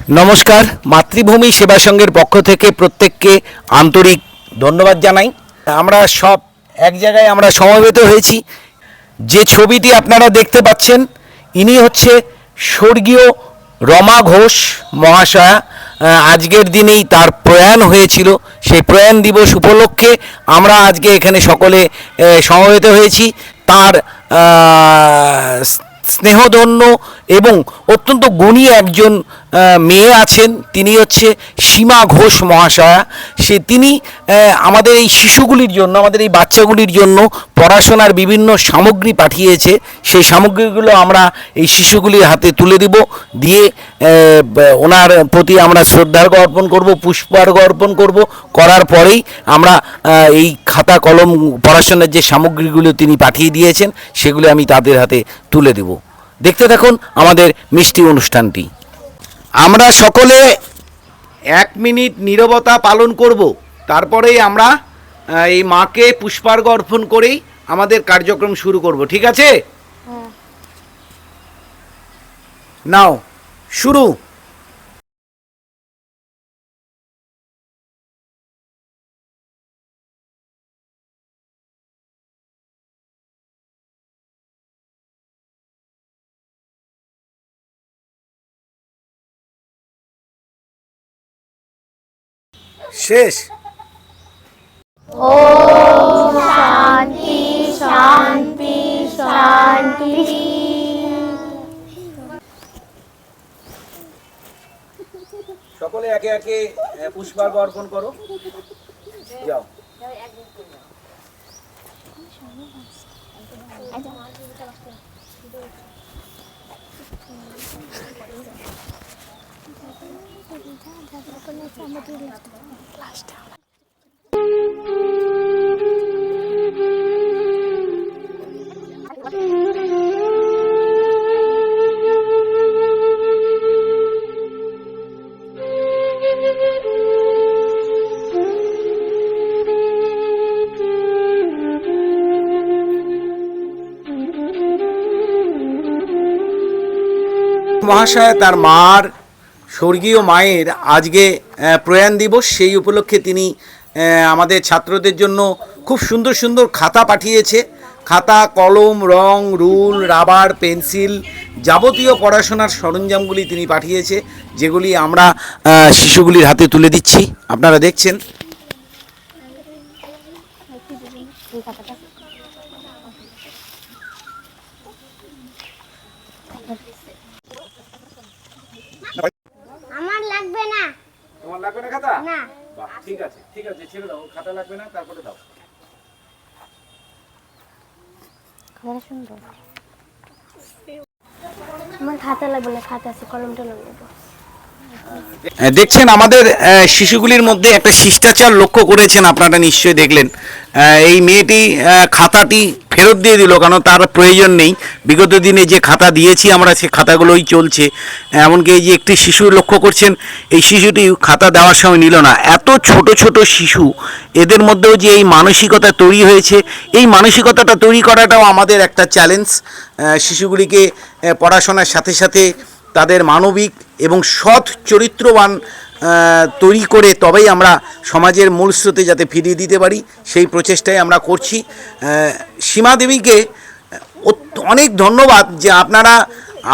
নমস্কার, মাতৃভূমি সেবা সংঘের পক্ষ থেকে প্রত্যেককে আন্তরিক ধন্যবাদ জানাই। আমরা সব এক জায়গায় আমরা সমবেত হয়েছি। যে ছবিটি আপনারা দেখতে পাচ্ছেন, ইনি হচ্ছে স্বর্গীয় রমা ঘোষ মহাশয়া। আজকের দিনেই তার প্রয়াণ হয়েছিল। সেই প্রয়াণ দিবস উপলক্ষে আমরা আজকে এখানে সকলে সমবেত হয়েছি। তার স্নেহধন্য এবং অত্যন্ত গুণী একজন মেয়ে আছেন, তিনি হচ্ছে সীমা ঘোষ মহাশয়া। তিনি আমাদের এই শিশুগুলির জন্য, আমাদের এই বাচ্চাগুলির জন্য পড়াশোনার বিভিন্ন সামগ্রী পাঠিয়েছে। সেই সামগ্রীগুলো আমরা এই শিশুগুলির হাতে তুলে দিয়ে ওনার প্রতি আমরা শ্রদ্ধার্ঘ্য অর্পণ করব, পুষ্পার্ঘ্য অর্পণ করব। করার পরেই আমরা এই খাতা কলম পড়াশোনার যে সামগ্রীগুলো তিনি পাঠিয়ে দিয়েছেন সেগুলো আমি তাদের হাতে তুলে দেব। দেখতে থাকুন আমাদের মিষ্টি অনুষ্ঠানটি। আমরা সকলে 1 মিনিট নীরবতা পালন করব, তারপরেই আমরা এই মাকে পুষ্পার্ঘ্য অর্পণ করেই আমাদের কার্যক্রম শুরু করব। ঠিক আছে? নাও শুরু। শেষ। ओम शांति शांति शांति। সকলে একে একে পুষ্পার্ঘ্য অর্পণ করো। যাও। মহাশয় তার স্বর্গীয় মায়ের আজকে প্রয়াণ দিবস, সেই উপলক্ষে তিনি আমাদের ছাত্রদের জন্য খুব সুন্দর সুন্দর খাতা পাঠিয়েছে। খাতা, কলম, রং, রুল, রাবার, পেন্সিল, যাবতীয় পড়াশোনার সরঞ্জামগুলি তিনি পাঠিয়েছে, যেগুলি আমরা শিশুগুলির হাতে তুলে দিচ্ছি। আপনারা দেখছেন। আমার লাগবে না। তোমার লাগবে না খাতা? না। বাহ, ঠিক আছে ঠিক আছে, ছেড়ে দাও। খাতা লাগবে না, তারপরে দাও। খাতা সুন্দর। আমার খাতা লাগবে না, খাতা আছে, কলমটা লাগবে। দেখছেন আমাদের শিশুগুলির মধ্যে একটা শিষ্টাচার লক্ষ্য করেছেন, আপনারা নিশ্চয়ই দেখলেন। এই মেয়েটি খাতাটি ফেরত দিয়ে দিল, কারণ তার প্রয়োজন নেই। বিগত দিনে যে খাতা দিয়েছি আমরা, সে খাতাগুলোই চলছে। এমনকি এই যে একটি শিশু লক্ষ্য করছেন, এই শিশুটি খাতা দেওয়ার সময় নিল না। এত ছোট ছোট শিশু, এদের মধ্যেও যে এই মানসিকতা তৈরি হয়েছে, এই মানসিকতাটা তৈরি করাটাও আমাদের একটা চ্যালেঞ্জ। শিশুগুলিকে পড়াশোনার সাথে সাথে তাদের মানবিক এবং সৎ চরিত্রবান তৈরি করে তবেই আমরা সমাজের মূল স্রোতে যাতে ফিরিয়ে দিতে পারি, সেই প্রচেষ্টাই আমরা করছি। সীমা দেবীকে অনেক ধন্যবাদ যে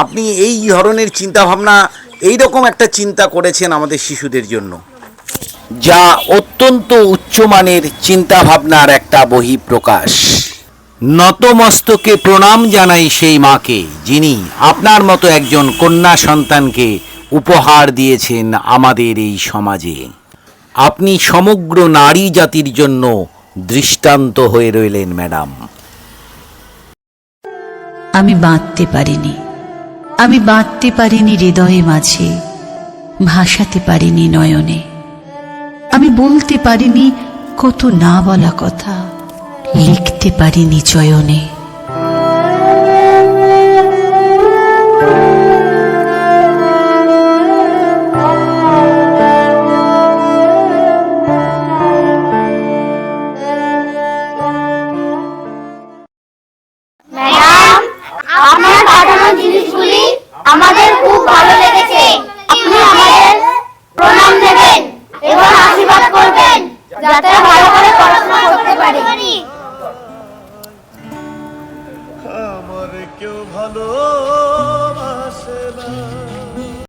আপনি এই ধরনের চিন্তাভাবনা, এই রকম একটা চিন্তা করেছেন আমাদের শিশুদের জন্য, যা অত্যন্ত উচ্চমানের চিন্তাভাবনার একটা বহিঃপ্রকাশ। নতমস্তকে প্রণাম জানাই সেই মাকে, যিনি আপনার মতো একজন কন্যা সন্তানকে উপহার দিয়েছেন আমাদের এই সমাজে। আপনি সমগ্র নারী জাতির জন্য দৃষ্টান্ত হয়ে রইলেন ম্যাডাম। আমি বাঁধতে পারিনি হৃদয়ে মাঝে, ভাসাতে পারিনি নয়নে। আমি বলতে পারিনি কত না বলা কথা, লিখতে পারিনি চয়নে। আপনার পাঠানো জিনিসগুলি আমাদের খুব ভালো লেগেছে। আপনি আমাদের যাতে ভালো করে পড়াশোনা করতে পারি। আমার কেউ ভালোবাসে না।